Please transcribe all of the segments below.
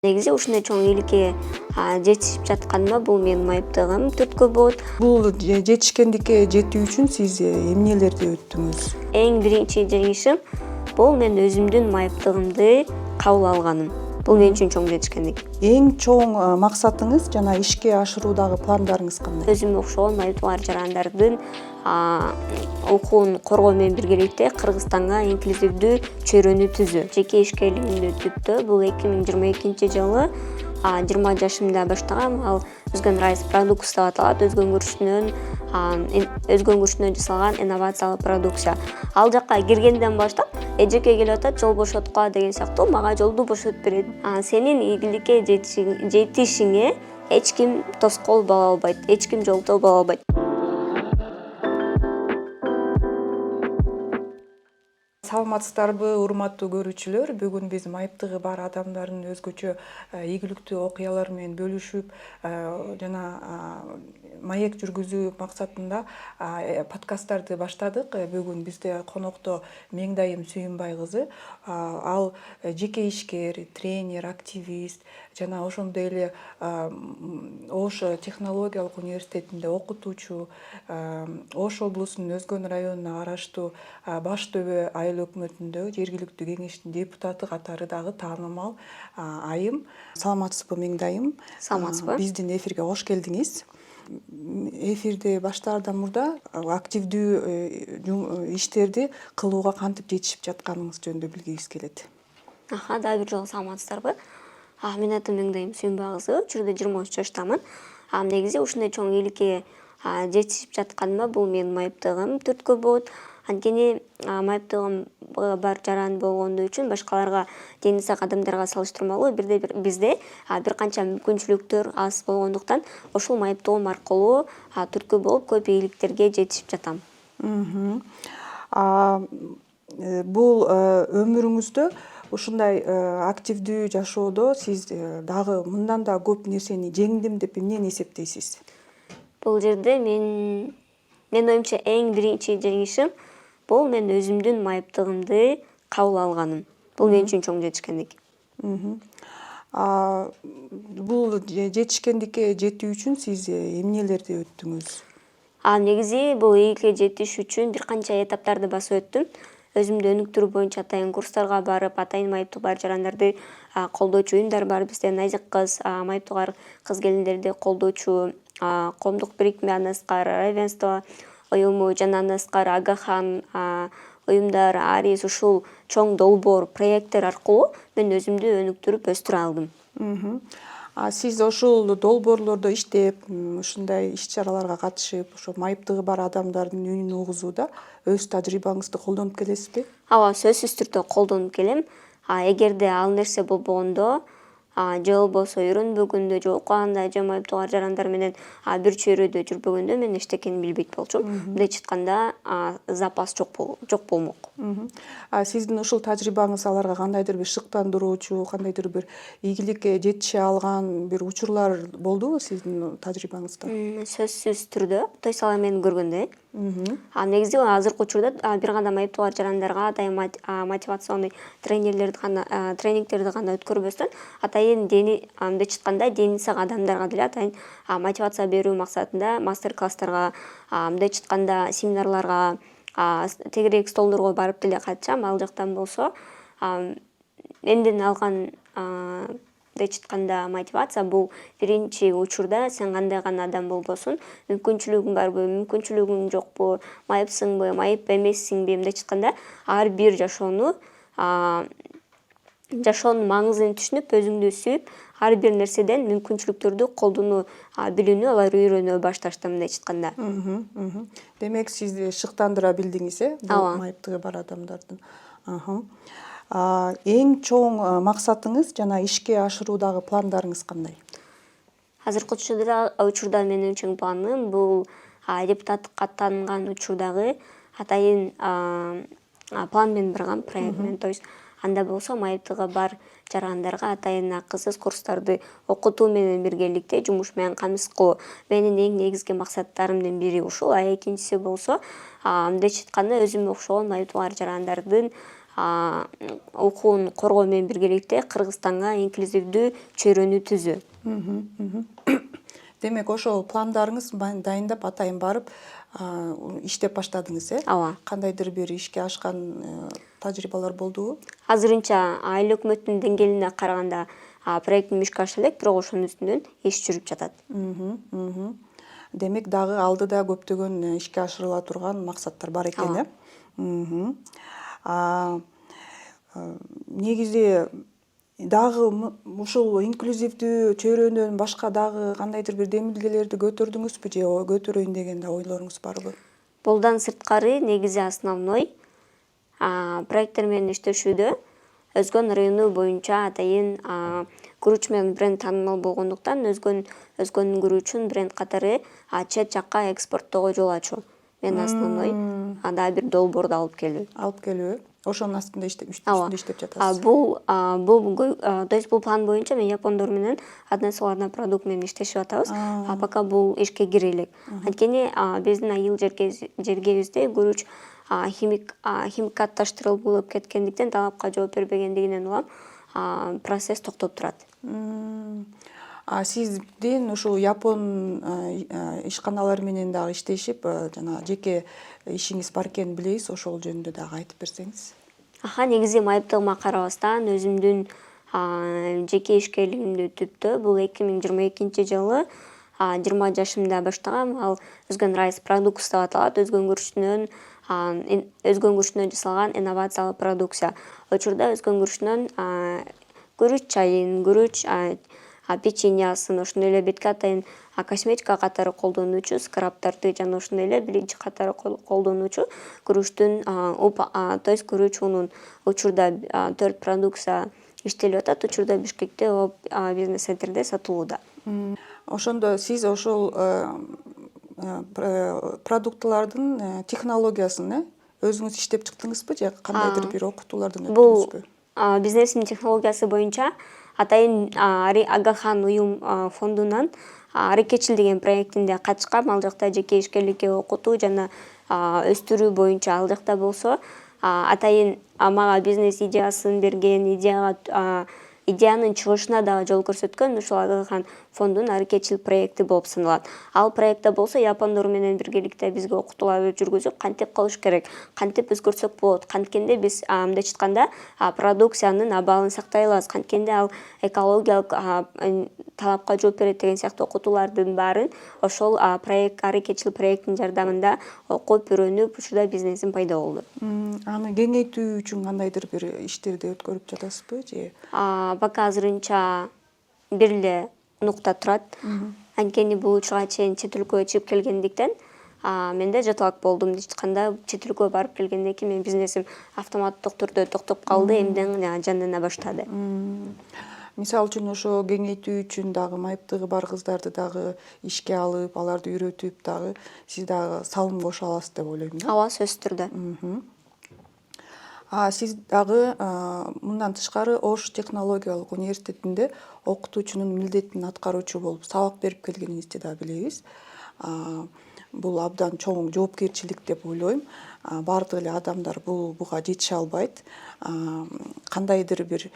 Негизи ушундай чоң ийгиликке жетишип жатканыма бул менин майыптыгым түрткү болот. Бул жетишкендикке жетүү үчүн сиз эмнелерди өттүңүз? Эң биринчи жеңишим бул мен өзүмдүн майыптыгымды кабыл алганым. Бул мен үчүн чоң жетишкендик. Эң чоң максатыңыз жана ишке ашыруудагы пландарыңыз кандай? Өзүмө окшогон майыптуулар жарандардын укугун коргоо менен биргеликте Кыргызстанга инклюзивдүү чөйрөнү түзүү. Жеке ишкерлигимди түптө бул 2022 жылы 20 жашымда баштагам. Ал Өзгөн Райс продукс деп аталат. Өзгөн күрүчтүнөн жасалган инновациялык продукция. Ал жакка киргенден баштап эжеке келип атат, жол бошоткула деген сыяктуу мага жолду бошотуп берет. Сенин ийгиликке жетишиңе эч ким тоскоол боло албайт, эч ким жолтоо боло албайт. Саламатсыздарбы, урматтуу көрүүчүлөр? Бүгүн биз майыптыгы бар адамдардын өзгөчө ийгиликтүү окуялары менен бөлүшүп жана маек жүргүзүү максатында подкасттарды баштадык. Бүгүн бизде конокто Меңдайым Сүйүнбай кызы. Ал жеке ишкер, тренер, активист жана ошондой эле Ош технологиялык университетинде окутуучу, Ош облусунун Өзгөн районуна караштуу Баш Төбө айыл өкмөтүндө жергиликтүү кеңештин депутаты катары дагы таанымал айым. Саламатсызбы Меңдайым? Саламатсызбы? Биздин эфирге кош келдиңиз. Эфирди баштаардан мурда активдүү иштерди кылууга кантип жетишип жатканыңыз жөнүндө билгибиз келет. Дагы бир жолу саламатсыздарбы? Менин атым Меңдайым Сүйүнбай кызы, чүрүдө 23 жаштамын. Негизи ушундай чоң ийгиликке жетишип жатканыма бул менин майыптыгым түрткү болот. Анткени майыптыгым бар жаран болгондо үчүн башкаларга дени сак адамдарга салыштырмалуу бизде бир канча мүмкүнчүлүктөр аз болгондуктан ошол майыптыгым аркылуу түрткү болуп көп ийгиликтерге жетишип жатам. Бул өмүрүңүздө ушундай активдүү жашоодо сиз дагы мындан да көп нерсени жеңдим деп эмнени эсептейсиз? Бул жерде менин оюмча эң биринчи жеңишим бул мен өзүмдүн майыптыгымды кабыл алганым. Бул мен үчүн чоң жетишкендик. Бул жетишкендикке жетүү үчүн сиз эмнелерди өттүңүз? Негизи бул ийгиликке жетиш үчүн бир канча этаптарды басып өттүм. Өзүмдү өнүктүрүү боюнча атайын курстарга барып, атайын майыптыгы бар жарандарды колдоочу уюмдар бар. Бизде Назик кыз, майыптыгы бар кыз келиндерди колдоочу коомдук бирикме, андан сырткары равенство уюму жана андан сырткары Агахан уюмдар, Арис ушул чоң долбоор проекттер аркылуу мен өзүмдү өнүктүрүп өстүрө алдым. Сиз ошол долбоорлордо иштеп, ушундай иш-чараларга катышып, ошо майыптыгы бар адамдардын үнүн угузууда өз тажрыйбаңызды колдонуп келесизби? Ооба, сөзсүз түрдө колдонуп келем. Эгерде ал нерсе болбогондо, же болбосо үйрөнбөгөндө, же окуганда, же майыптыгы бар жарандар менен бир чөйрөдө жүрбөгөндө мен эчтекени билбейт болчумун. Мындайча айтканда, запас жок болмок. Сиздин ушул тажрыйбаңыз аларга кандайдыр бир шыктандыруучу, кандайдыр бир ийгиликке жетише алган бир учурлар болдубу сиздин тажрыйбаңызда? Сөзсүз түрдө, Тойсал эмени көргөндө. Негизи азыркы учурда бир гана майыптыгы бар жарандарга атайын мотивационный тренингтерди гана өткөрбөстөн, атайын мындайча айтканда дени сак адамдарга деле атайын мотивация берүү максатында мастер-класстарга, мындайча айтканда семинарларга, тегерек столдорго барып деле катышам. Ал жактан болсо менден алган мындайча айтканда мотивация бул биринчи учурда сен кандай гана адам болбосун, мүмкүнчүлүгүң барбы, мүмкүнчүлүгүң жокпу, майыпсыңбы, майып эмессиңби, мындайча айтканда ар бир жашоонун маңызын түшүнүп, өзүңдү сүйүп, ар бир нерседен мүмкүнчүлүктөрдү колдонуу билүүнү алар үйрөнө башташты, мындайча айтканда. Демек сиз шыктандыра билдиңиз, бул майыптыгы бар адамдардын. Эң чоң максатыңыз жана ишке ашыруудагы пландарыңыз кандай? Азыркы учурда менин чоң планым бул депутаттыкка аттанган учурдагы атайын план менен барган проект менен. То есть анда болсо майыптыгы бар жарандарга атайын акысыз курстарды окутуу менен биргеликте жумуш менен камсыз кылуу менин эң негизги максаттарымдын бири ушул. Экинчиси болсо мындайча айтканда өзүмө окшогон майыптыгы бар жарандардын укугун коргоо менен биргеликте Кыргызстанга инклюзивдүү чөйрөнү түзүү. Демек ошол пландарыңыз дайындап атайын барып иштеп баштадыңыз, Ооба. Кандайдыр бир ишке ашкан тажрыйбалар болдубу? Азырынча айыл өкмөттүн деңгээлине караганда проекттин ишке аша элек, бирок ошонун үстүнөн иш жүрүп жатат. Демек дагы алдыда көптөгөн ишке ашырыла турган максаттар бар экен, Негизи дагы ушул инклюзивдүү чөйрөнөн башка дагы кандайдыр бир демилгелерди көтөрдүңүзбү же көтөрөйүн деген да ойлоруңуз барбы? Булдан сырткары негизи основной проекттер менен иштешүүдө Өзгөн району боюнча атайын күрүч менен бренд таанымал болгондуктан өзгөнүн күрүчүн бренд катары чет жакка экспорттоого жол ачуу. Мен основной дагы бир долбоорду алып келүү. Ошонун астында үстүндө иштеп жатасыз. То есть бул план боюнча мен япондор менен одна складна продукт менен иштешип атабыз. Пока бул ишке кире элек. Анткени биздин айыл жергебизде күрүч химикатташтырылып кеткендиктен, талапка жооп бербегендигинен улам процесс токтоп турат. Сиздин ушул япон ишканалары менен дагы иштешип, жана жеке ишиңиз бар экенин билебиз, ошол жөнүндө дагы айтып берсеңиз. Негизи майыптыгыма карабастан өзүмдүн жеке ишкерлигимди түптө бул 2022 жылы 20 жашымда баштагам. Ал өзгөн райс продукция деп аталат. Өзгөн күрүчтөн жасалган инновациялык продукция. Учурда өзгөн күрүчтөн күрүч чайын, күрүч печеньясын, ошондой эле бетке атайын косметика катары колдонуучу скрабтарды жана ошондой эле блич катары колдонуучу күрүчтүн то есть күрүч унун учурда 4 продукция иштелип атат. Учурда Бишкекте бизнес центрде сатылууда. Ошондо сиз ошол продуктылардын технологиясын өзүңүз иштеп чыктыңызбы же кандайдыр бир окутуулардан өттүңүзбү? Бул бизнестин технологиясы боюнча атайын Агахан уюм фондунан Аракечил деген проектинде катышкам. Ал жакта жеке ишкерликке окутуу жана өстүрүү боюнча ал жакта болсо атайын мага бизнес идеясын берген, идеянын чыгышына дагы жол көрсөткөн ушул Агахан фондунун Аракечил проекти болуп саналат. Ал проектте болсо япондор менен биргеликте бизге окутуулар жүргүзүп, кантип кылыш керек, кантип өзгөртсөк болот, канткенде биз мындайча айтканда продукциянын абалын сактай алабыз, канткенде ал экологиялык талапка жооп берет деген сыяктуу окутуулардын баарын ошол Аракечил проекттин жардамында окуп, үйрөнүп, учурда бизнесим пайда болду. Аны кеңейтүү үчүн кандайдыр бир иштерди өткөрүп жатасызбы же? Пока азырынча бир эле нукта турат. Анткени бул учурга чейин чет өлкөгө чыгып келгендиктен менде жаталак болду. Мындайча айтканда чет өлкөгө барып келгенден кийин менин бизнесим автоматтык түрдө токтоп калды, эмден жандана баштады. Мисалы үчүн ошо кеңейтүү үчүн дагы майыптыгы бар кыздарды дагы ишке алып, аларды үйрөтүп дагы сиз дагы салым кошо аласыз деп ойлойм да. Ооба, сөзсүз түрдө. Сиз дагы мындан тышкары Ош технологиялык университетинде окутуучунун милдетин аткаруучу болуп сабак берип келгениңизди да билебиз. Бул абдан чоң жоопкерчилик деп ойлойм. Бардык эле адамдар буга жетише албайт. Кандайдыр бир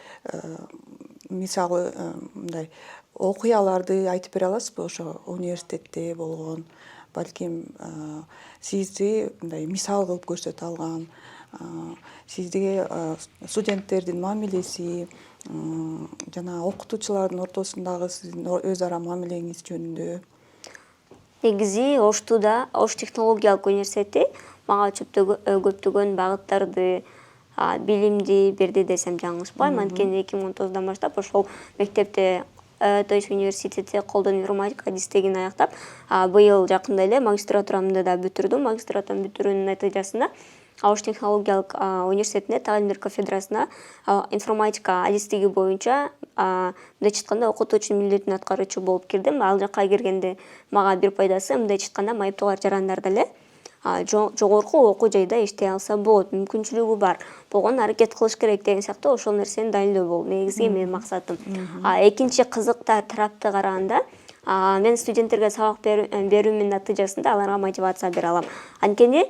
мисалы мындай окуяларды айтып бере аласызбы ошо университетте болгон, балким сизди мындай мисал кылып көрсөтө алган, сизге студенттердин мамилеси жана окутуучулардын ортосундагы сиздин өз ара мамилеңиз жөнүндө? Негизи Ош технологиялык университети мага көптөгөн багыттарды, билимди берди десем жаңылышпайм. Анткени 2019 баштап ошол мектепте, то есть университетте колдон информатика адистигин аяктап, быйыл жакында эле магистратурамды да бүтүрдүм. Магистратурамды бүтүрүүнүн натыйжасында Ош технологиялык университетинде Талимдер кафедрасына информатика адистиги боюнча мындайча айтканда окутуучунун милдетин аткаруучу болуп кирдим. Ал жакка киргенде мага бир пайдасы мындайча айтканда майыптыгар жарандар деле жогорку окуу жайда иштей алса болот, мүмкүнчүлүгү бар. Болгону аракет кылыш керек деген сыяктуу ошол нерсени далилдөө болду негизги менин максатым. Экинчи кызык тарапты караганда, мен студенттерге сабак берүүмдүн натыйжасында аларга мотивация бере алам. Анткени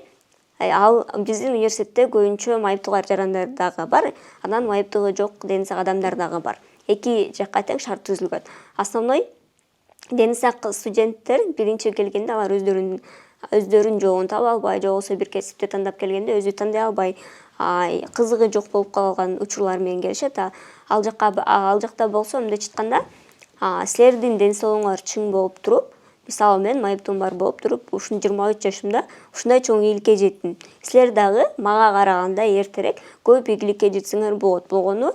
ал биздин университетте көбүнчө майыптуулар жарандар дагы бар, анан майыптуулу жок дени сак адамдар дагы бар. Эки жакка тең шарт түзүлгөн. Основной дени сак студенттер биринчи келгенде алар өздөрүн жолун таба албай, же болбосо бир кесипти тандап келгенде өзү тандай албай, кызыгы жок болуп калган учурлар менен келишет. Ал жакта болсо мындайча айтканда, силердин ден соолугуңар чың болуп туруп, мисалы мен майыптуум бар болуп туруп, ушун 23 жашымда ушундай чоң ийгиликке жеттим. Силер дагы мага караганда эртерээк көп ийгиликке жетсеңер болот. Болгону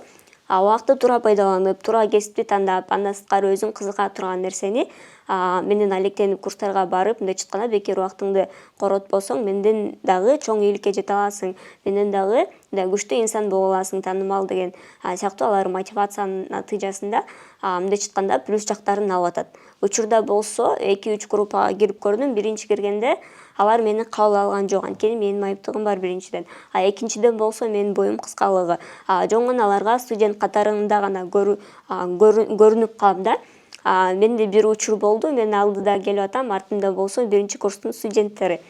убакытты туура пайдаланып, туура кесипти тандап, андан сырткары өзүң кызыга турган нерсени менен алектенип курстарга барып, мындайча айтканда бекер убактыңды коротпосоң, менден дагы чоң ийгиликке жете аласың, менден дагы мындай күчтүү инсан боло аласың, таанымал деген сыяктуу алар мотивациянын натыйжасында мындайча айтканда плюс жактарын алып атат. Учурда болсо 2-3 группага кирип көрдүм. Биринчи киргенде алар мени кабыл алган жок. Анткени менин майыптыгым бар биринчиден. Экинчиден болсо менин боюм кыскалыгы. Жөн гана аларга студент катарында гана көрүнүп калам да. Менде бир учур болду. Мен алдыда келип атам, артымда болсо биринчи курстун студенттери.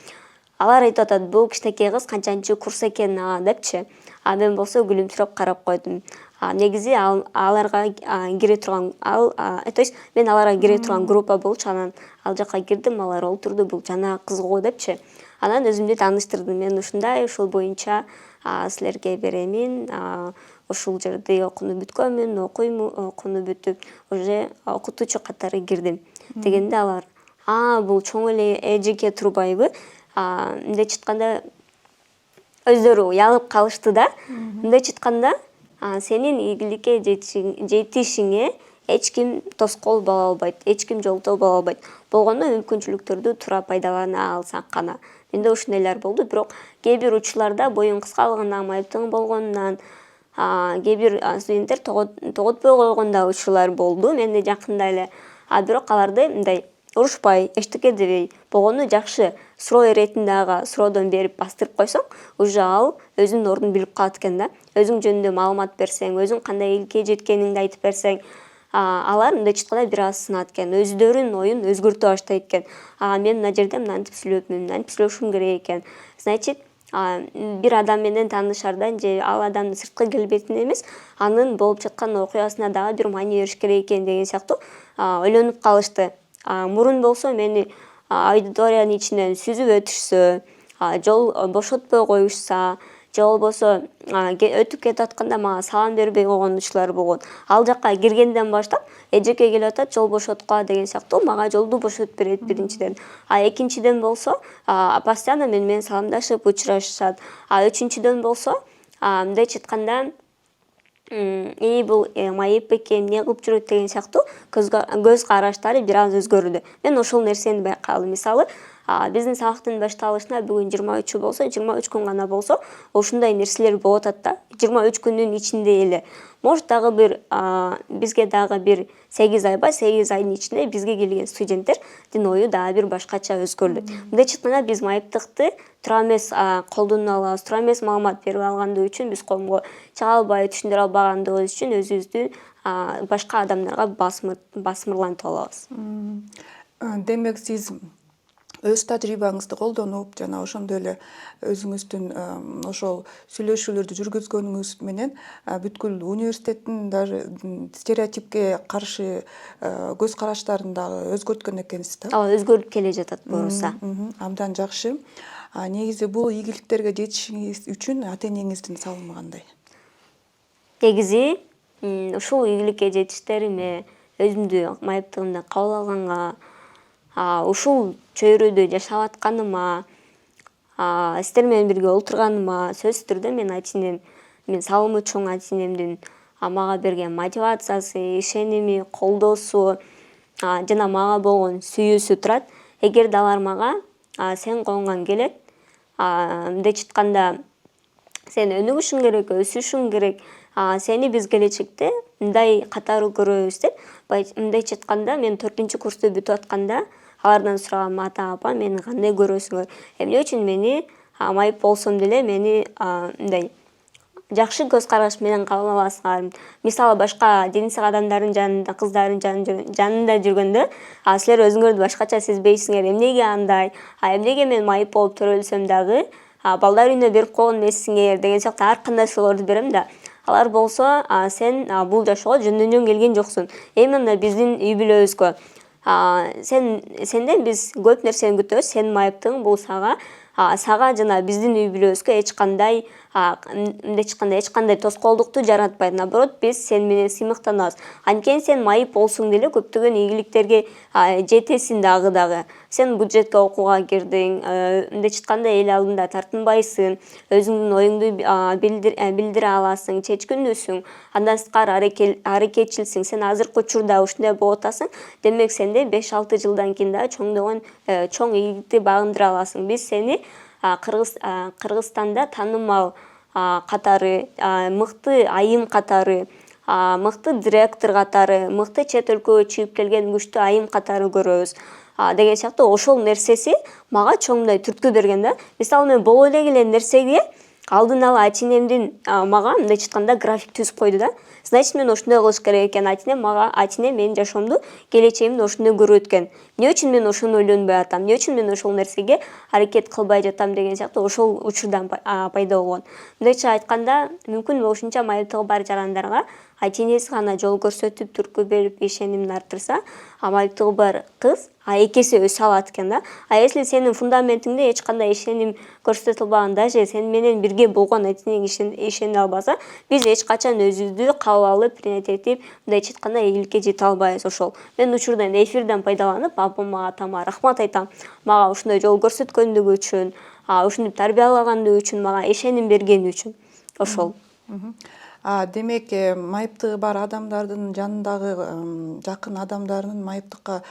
Алар айтып атат, бул кичинекей кыз канчанчы курс экен депчи. Мен болсо күлүмсүрөп карап койдум. Негизи аларга кире турган то есть мен аларга кире турган группа болчу, анан ал жакка кирдим, алар олтурду, бул жана кыз го депчи. Анан өзүмдү тааныштырдым. Мен ушундай, ушул боюнча силерге беремин, ушул жерде окууну бүткөнмүн, окууну бүтүп, уже окутуучу катары кирдим дегенде алар, бул чоң эле эжеке турбайбы? Мындайча айтканда өздөрү уялып калышты да. Мындайча айтканда сенин ийгиликке жетишиңе эч ким тоскоол боло албайт, эч ким жолтоо боло албайт. Болгону мүмкүнчүлүктөрдү туура пайдалана алсаң гана. Менде ушундайлар болду, бирок кээ бир учурларда боюм кыскалыгынан, майыптыгым болгонунан кээ бир студенттер тоготпой койгон да учурлар болду менде жакында эле. Бирок аларды мындай урушпай, эчтеке дебей, болгону жакшы суроо иретинде ага суроодон берип бастырып койсоң, уже ал өзүнүн ордун билип калат экен да. Өзүң жөнүндө маалымат берсең, өзүң кандай ийгиликке жеткениңди айтып берсең, алар мындайча айтканда бир аз сынат экен, өздөрүнүн оюн өзгөртө баштайт экен. Мен мына жерде мынтип сүйлөпмүн, мынтип сүйлөшүм керек экен. Значит, бир адам менен таанышардан же ал адамдын сырткы келбетине эмес, анын болуп жаткан окуясына дагы бир маани бериш керек экен деген сыяктуу ойлонуп калышты. Мурун болсо мени аудиториянын ичинен сүзүп өтүшсө, жол бошотпой коюшса, же болбосо өтүп кетип атканда мага салам бербей койгон учурлар болгон. Ал жакка киргенден баштап эжеке келип атат, жол бошоткула деген сыяктуу мага жолду бошотуп берет биринчиден. Экинчиден болсо постоянно менен саламдашып учурашышат. Үчүнчүдөн болсо мындайча айтканда бул майып экен, эмне кылып жүрөт деген сыяктуу көз караштары бир аз өзгөрдү. Мен ошол нерсени байкадым. Мисалы, биздин сабактын башталышына бүгүн 23 болсо, 23 күн гана болсо, ушундай нерселер болуп атат да. 23 күндүн ичинде эле. Может дагы бир бизге дагы бир 8 айба, 8 айдын ичинде бизге келген студенттердин ою дагы бир башкача өзгөрдү. Мындайча айтканда биз майыптыкты туура эмес колдоно алабыз, туура эмес маалымат берип алгандыгы үчүн биз коомго чыга албай, түшүндүрө албагандыгыбыз үчүн өзүбүздү башка адамдарга басмырлантып алабыз. Демек сиз өз тажрыйбаңызды колдонуп, жана ошондой эле өзүңүздүн ошол сүйлөшүүлөрдү жүргүзгөнүңүз менен бүткүл университеттин даже стереотипке каршы көз караштарын дагы өзгөрткөн экенсиз да? Ооба, өзгөрүп келе жатат буюрса. Абдан жакшы. Негизи бул ийгиликтерге жетишиңиз үчүн ата энеңиздин салымы кандай? Негизи ушул ийгиликке жетиштериме, өзүмдү майыптыгымды кабыл алганга, ушул чөйрөдө жашап атканыма, сиздер менен бирге олтурганыма сөзсүз түрдө мен салымы чоң ата энемдин мага берген мотивациясы, ишеними, колдоосу жана мага болгон сүйүүсү турат. Эгерде алар мага сен колуңан келет, мындайча айтканда сен өнүгүшүң керек, өсүшүң керек, сени биз келечекте мындай катары көрөбүз деп, мындайча айтканда мен 4-курсту бүтүп атканда алардан сурагам, ата-апа, мени кандай көрөсүңөр? Эмне үчүн мени майып болсом деле мени мындай жакшы көз караш менен кабыл аласыңар? Мисалы, башка дени сак адамдардын жанында, кыздардын жанында жүргөндө, силер өзүңөрдү башкача сезбейсиңер. Эмнеге андай? Эмнеге мен майып болуп төрөлсөм дагы балдар үйүнө берип койгон эмессиңер деген сыяктуу ар кандай суроолорду берем да. Алар болсо сен бул жашоого жөндөн келген жоксуң. Эми мына биздин үй бүлөбүзгө сенден биз көп нерсени күтөбүз. Сенин майыптыгың бул сага жана биздин үй бүлөбүзгө эч кандай эч кандай тоскоолдукту жаратпайт. Наоборот, биз сени менен сыймыктанабыз. Анткени сен майып болсуң деле көптөгөн ийгиликтерге жетесиң дагы. Сен бюджетке окууга кирдиң, мындайча айтканда эл алдында тартынбайсың, өзүңдүн оюңду билдире аласың, чечкүнүсүң, андан сырткары аракетчилсиң. Сен азыркы учурда ушундай болуп атасың, демек сенде 5-6 жылдан кийин дагы чоң ийгиликти багындыра аласың. Биз сени Кыргызстанда таанымал катары, мыкты айым катары, мыкты директор катары, мыкты чет өлкөгө чыгып келген күчтүү айым катары көрөбүз деген сыяктуу ошол нерсеси мага чоң мындай түрткү берген да. Мисалы мен боло эле келген нерсеге алдын ала ата-энемдин мага мындайча айтканда график түзүп койду да. Значит, мен ошондой кылыш керек экен. Ата-энем менин жашоомду, келечегимди ошондой көрүп өткөн. Эмне үчүн мен ошону ойлонбой атам? Эмне үчүн мен ошол нерсеге аракет кылбай жатам деген сыяктуу ошол учурдан пайда болгон. Мындайча айтканда, мүмкүн болушунча майыптыгы бар жарандарга ата-энеси гана жол көрсөтүп, түрткү берип, ишенимин арттырса, майыптыгы бар кыз эки эсе өсө алат экен да. Если сенин фундаментиңде эч кандай ишеним көрсөтүлбаган, даже сени менен бирге болгон ата-энең ишене албаса, биз эч качан өзүбүздү кабыл алып, принять этип, мындайча айтканда ийгиликке жете албайбыз. Ошол мен учурдан эфирден пайдаланып, апама, атама рахмат айтам. Мага ушундай жол көрсөткөндүгү үчүн, ушинтип тарбиялагандыгы үчүн, мага ишеним бергени үчүн. Ошол. Демек, майыптыгы бар адамдардын жанындагы жакын адамдарынын майыптыкка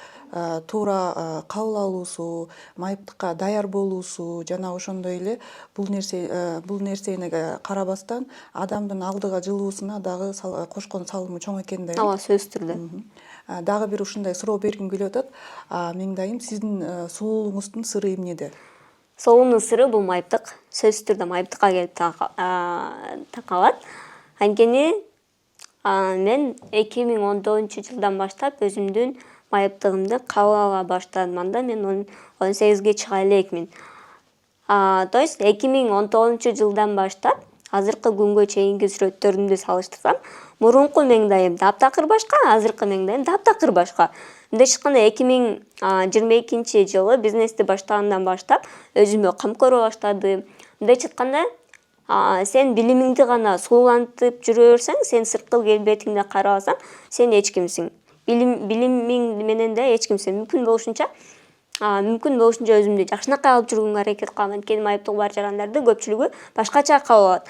туура кабыл алуусу, майыптыкка даяр болуусу жана ошондой эле бул нерсени карабастан адамдын алдыга жылуусуна дагы кошкон салымы чоң экен да. Ооба, сөзсүз түрдө. Дагы бир ушундай суроо бергим келип атат. Меңдайым, сиздин сулуулугуңуздун сыры эмнеде? Сулуунун сыры бул майыптык. Сөзсүз түрдө майыптыкка келип такалат. Анткени мен 2014-жылдан баштап өзүмдүн майыптыгымды кабыл ала баштадым. Анда мен 18-ге чыга элекмин. То есть 2019-жылдан баштап азыркы күнгө чейинки сүрөттөрүмдү салыштырсам, мурунку меңдайым таптакыр башка, азыркы меңдайым таптакыр башка. Мындайча айтканда 2022-жылы бизнести баштагандан баштап өзүмө камкор боло баштадым. Мындайча айтканда, сен билимиңди гана суулантып жүрө берсең, сен сырткы келбетиңди карабасаң, сен эч кимсиң. Билимиң менен да эч кимсиң. Мүмкүн болушунча өзүмдү жакшынакай алып жүргөнгө аракет кылам. Анткени майыптыгы бар жарандарды көпчүлүгү башкача кабыл алат.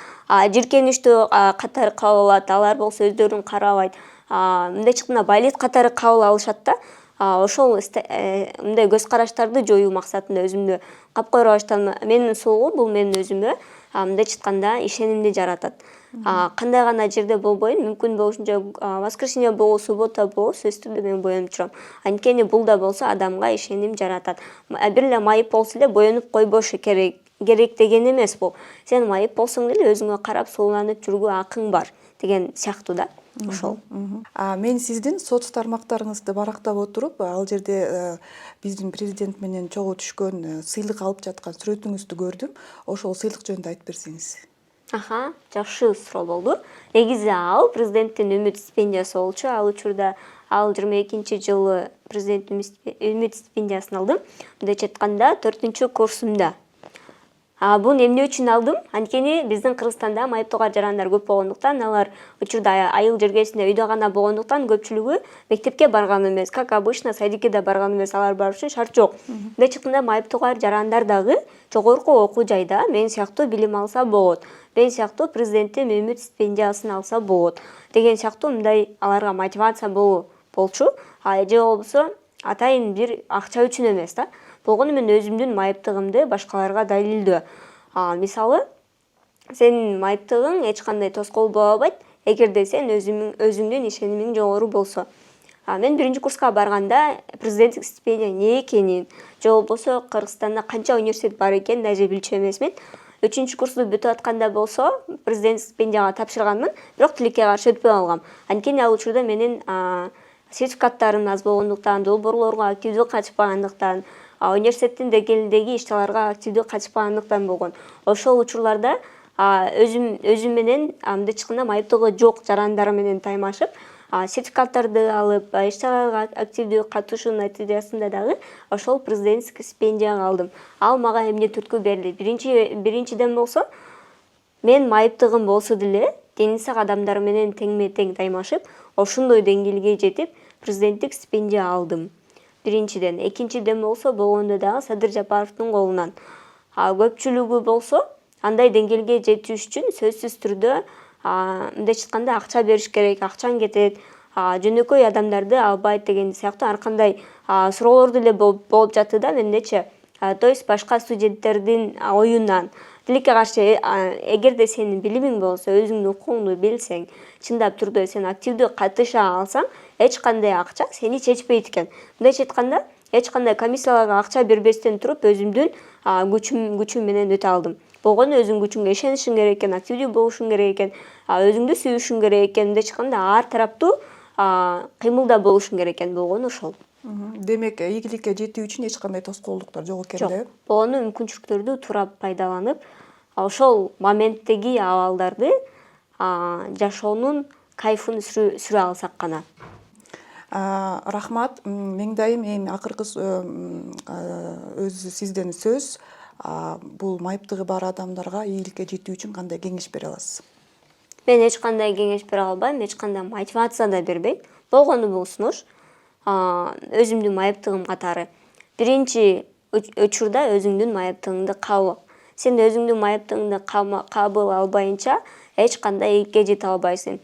Жиркеништүү катары кабыл алат, алар болсо өздөрүн карабайт. Мындайча айтканда байлет катары кабыл алышат да. Ошол мындай көз караштарды жоюу максатында өзүмдү капкойро баштадым. Менин сулуу бул менин өзүмө мындайча айтканда ишенимди жаратат. Кандай гана жерде болбойн, мүмкүн болушунча воскресенье болобу, суббота болобу, сөзсүз түрдө мен боенуп турам. Анткени бул да болсо адамга ишеним жаратат. Бир эле майып болсо эле боенуп койбошу керек деген эмес бул. Сен майып болсоң деле өзүңө карап сууланып жүргөнгө акың бар деген сыяктуу да. Ошол. Мен сиздин соц тармактарыңызды барактап отуруп, ал жерде биздин президент менен чогуу түшкөн сыйлык алып жаткан сүрөтүңүздү көрдүм. Ошол сыйлык жөнүндө айтып берсеңиз. Жакшы суроо болду. Негизи ал президенттин үмүт стипендиясы болчу. Ал учурда 22-жылы президенттин үмүт стипендиясын алдым. Мындайча айтканда 4-курсумда. Буну эмне үчүн алдым? Анткени биздин Кыргызстанда майыптыгы бар жарандар көп болгондуктан, алар учурда айыл жергесинде үйдө гана болгондуктан көпчүлүгү мектепке барган эмес. Как обычно, садикке барган эмес, алар барыш үчүн шарт жок. Мындайча айтканда, майыптыгы бар жарандар дагы жогорку окуу жайда мен сыяктуу билим алса болот. Мен сыяктуу президенттин үмүт стипендиясын алса болот деген сыяктуу мындай аларга мотивация болчу. Же болбосо атайын бир акча үчүн эмес да. Болгону мен өзүмдүн майыптыгымды башкаларга далилдөө. Мисалы, сенин майыптыгың эч кандай тоскоол боло албайт, эгерде сен өзүңдүн ишенимиң жогору болсо. Мен 1-курска барганда президенттик стипендия эмне экенин, же болбосо Кыргызстанда канча университет бар экенин даже билчү эмесмин. 3-курсту бүтүп атканда болсо президенттик стипендияга тапшырганмын, бирок тилекке каршы өтпөй алгам. Анткени ал учурда менин сертификаттарым аз болгондуктан, долбоорлорго активдүү катышпагандыктан, университеттин деңгээлиндеги иш-чараларга активдүү катышпагандыктан болгон. Ошол учурларда өзүм менен мындай айтканда майыптыгы жок жарандар менен таймашып, сертификаттарды алып, иш-чараларга активдүү катышуунун натыйжасында дагы ошол президентский стипендияны алдым. Ал мага эмне түрткү берди? Биринчиден болсо, мен майыптыгым болсо деле дени сак адамдар менен теңме-тең таймашып, ошондой деңгээлге жетип, президенттик стипендия алдым. Биринчиден. Экинчиден болсо, болгондо дагы Садыр Жапаровдун колунан. Көпчүлүгү болсо, андай деңгээлге жетиш үчүн сөзсүз түрдө мындай айтканда акча бериш керек, акчаң кетет, жөнөкөй адамдарды албайт деген сыяктуу ар кандай суроолор деле болуп жатты да мендечи. То есть башка студенттердин оюнан тилекке каршы эгерде сенин билимиң болсо, өзүңдүн укугуңду билсең, чындап түрдө сен активдүү катыша алсаң, эч кандай акча сени чечпейт экен. Мындайча айтканда, эч кандай комиссияларга акча бербестен туруп өзүмдүн күчүм менен өтө алдым. Болгону өзүңдүн күчүңө ишенишиң керек экен, активдүү болушуң керек экен, өзүңдү сүйүшүң керек экен, мындай айтканда ар тараптуу кыймылда болушуң керек экен. Болгону ошол. Демек, ийгиликке жетүү үчүн эч кандай тоскоолдуктар жок экен да? Жок. Болгону мүмкүнчүлүктөрдү туура пайдаланып, ошол моменттеги абалдарды жашоонун кайфын сүрө алсак гана. Рахмат. Меңдайым эми акыркы өзү сизден сөз. Бул майыптыгы бар адамдарга ийгиликке жетүү үчүн кандай кеңеш бере аласыз? Мен эч кандай кеңеш бере албайм, эч кандай мотивация да бербейм. Болгону бул сунуш өзүмдүн майыптыгым катары. Биринчи учурда өзүңдүн майыптыгыңды кабыл ал. Сен өзүңдүн майыптыгыңды кабыл албайынча эч кандай ийгиликке жете албайсың.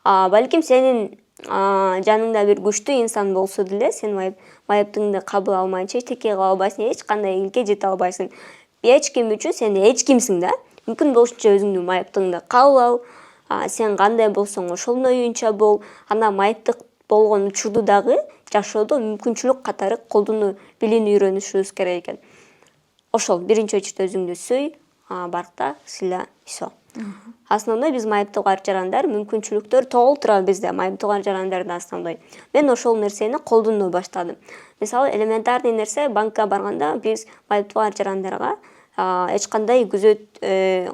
Балким сенин жаныңда бир күчтүү инсан болсо деле, сен майыптыгыңды кабыл алмайынча эчтеке кыла албайсың, эч кандай ийгиликке жете албайсың. Эч ким үчүн сен эч кимсиң да. Мүмкүн болушунча өзүңдүн майыптыгыңды кабыл ал. Сен кандай болсоң ошол оюнча бол. Ана майыптык болгон учурду дагы жашоодо мүмкүнчүлүк катары колдонуу билүүнү үйрөнүшүбүз керек экен. Ошол биринчи очередде өзүңдү сүй, баркта, сыйла, всё. Основной биз майыптыгы бар жарандар мүмкүнчүлүктөр толтура бизде, майыптыгы бар жарандардын основной. Мен ошол нерсени колдоно баштадым. Мисалы, элементарный нерсе, банкка барганда биз майыптыгы бар жарандарга эч кандай күзөт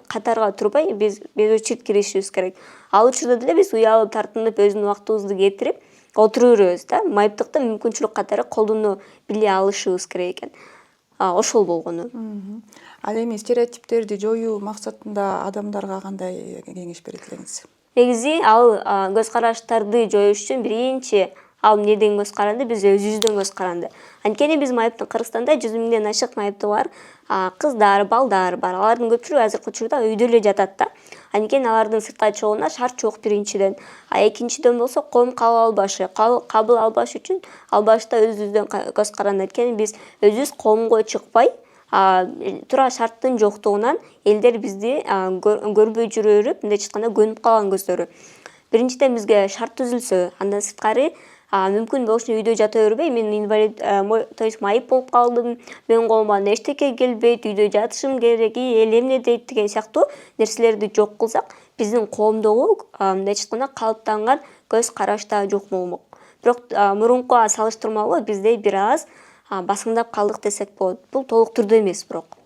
катарга турбай биз очередь киришибиз керек. Ал учурда деле биз уялып, тартынып, өзүнүн убактыбызды кетирип отура беребиз да. Майыптыкты мүмкүнчүлүк катары колдоно биле алышыбыз керек экен. Ошол болгону. Ал эми стереотиптерди жоюу максатында адамдарга кандай кеңеш берет элеңиз? Негизи ал көз караштарды жоюш үчүн биринчи ал эмнеден көз каранды? Биз өзүбүздөн көз каранды. Анткени биз Кыргызстанда 100 миңден ашык майыптыгы бар кыздар, балдар бар. Алардын көпчүлүгү азыркы учурда өйдө эле жатат да. Анткени алардын сыртка чыгууна шарт жок биринчиден. Экинчиден болсо коом кабыл албаш үчүн албашта өзүбүздөн көз каранды. Анткени биз өзүбүз коомго чыкпай, туура шарттын жоктугунан элдер бизди көрбөй жүрө берип, мындай айтканда көнүп калган көздөрү. Биринчиден бизге шарт түзүлсө, андан сырткары мүмкүн болушунча үйдө жата бербей, мен инвалид, то есть майып болуп калдым, менин колуман эчтеке келбейт, үйдө жатышым керек, эл эмне дейт деген сыяктуу нерселерди жок кылсак, биздин коомдогу мындай айтканда калыптанган көз караш да жок болмок. Бирок мурункуга салыштырмалуу бизде бир аз басыңдап калдык десек болот. Бул толук түрдө эмес бирок.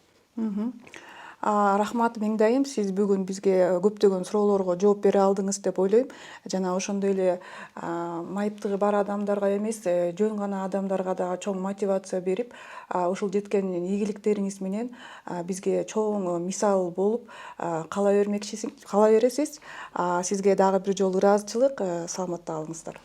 Рахмат Меңдайым, сиз бүгүн бизге көптөгөн суроолорго жооп бере алдыңыз деп ойлойм. Жана ошондой эле майыптыгы бар адамдарга эмес, жөн гана адамдарга дагы чоң мотивация берип, ушул жеткен ийгиликтериңиз менен бизге чоң мисал болуп кала бересиз. Сизге дагы бир жолу ыраазычылык, саламатта калыңыздар.